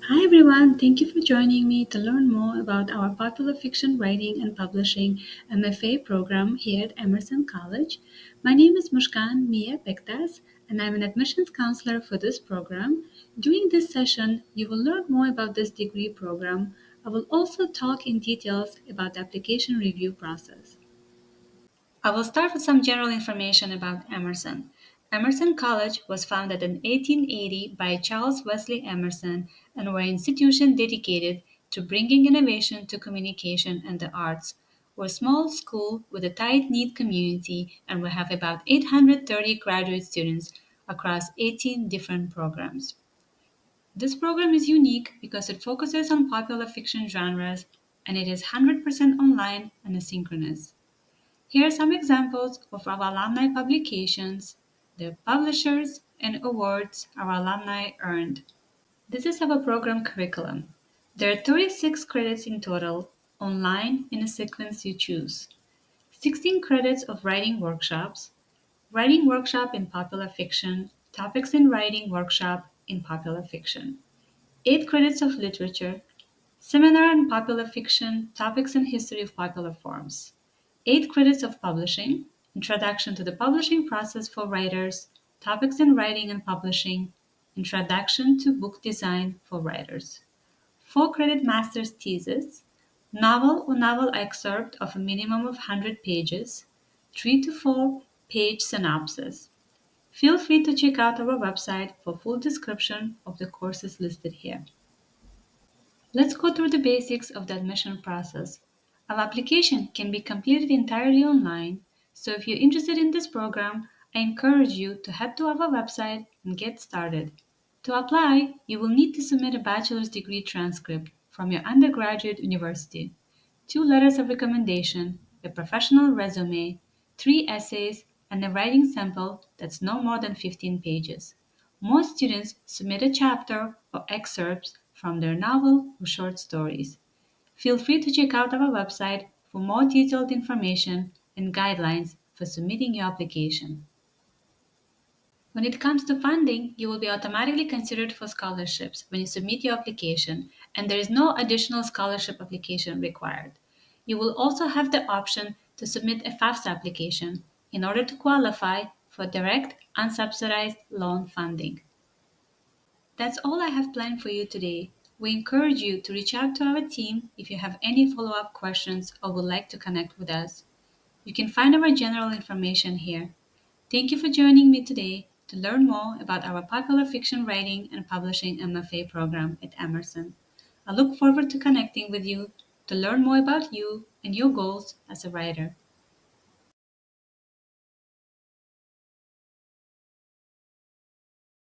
Hi everyone, thank you for joining me to learn more about our popular fiction writing and publishing MFA program here at Emerson College. My name is Mushkan Mia Bektas, and I'm an admissions counselor for this program. During this session, you will learn more about this degree program. I will also talk in details about the application review process. I will start with some general information about Emerson. Emerson College was founded in 1880 by Charles Wesley Emerson and were an institution dedicated to bringing innovation to communication and the arts. We're a small school with a tight-knit community and we have about 830 graduate students across 18 different programs. This program is unique because it focuses on popular fiction genres and it is 100% online and asynchronous. Here are some examples of our alumni publications, the publishers, and awards our alumni earned. This is our program curriculum. There are 36 credits in total, online in a sequence you choose. 16 credits of writing workshop in popular fiction, topics in writing workshop in popular fiction. 8 credits of literature, seminar in popular fiction, topics and history of popular forms. 8 credits of publishing, introduction to the publishing process for writers, topics in writing and publishing, introduction to book design for writers. 4 credit master's thesis, novel or novel excerpt of a minimum of 100 pages, 3 to 4 page synopsis. Feel free to check out our website for full description of the courses listed here. Let's go through the basics of the admission process. Our application can be completed entirely online, so if you're interested in this program, I encourage you to head to our website and get started. To apply, you will need to submit a bachelor's degree transcript from your undergraduate university, 2 letters of recommendation, a professional resume, 3 essays, and a writing sample that's no more than 15 pages. Most students submit a chapter or excerpts from their novel or short stories. Feel free to check out our website for more detailed information and guidelines for submitting your application. When it comes to funding, you will be automatically considered for scholarships when you submit your application, and there is no additional scholarship application required. You will also have the option to submit a FAFSA application in order to qualify for direct, unsubsidized loan funding. That's all I have planned for you today. We encourage you to reach out to our team if you have any follow up questions or would like to connect with us. You can find our general information here. Thank you for joining me today to learn more about our popular fiction writing and publishing MFA program at Emerson. I look forward to connecting with you to learn more about you and your goals as a writer.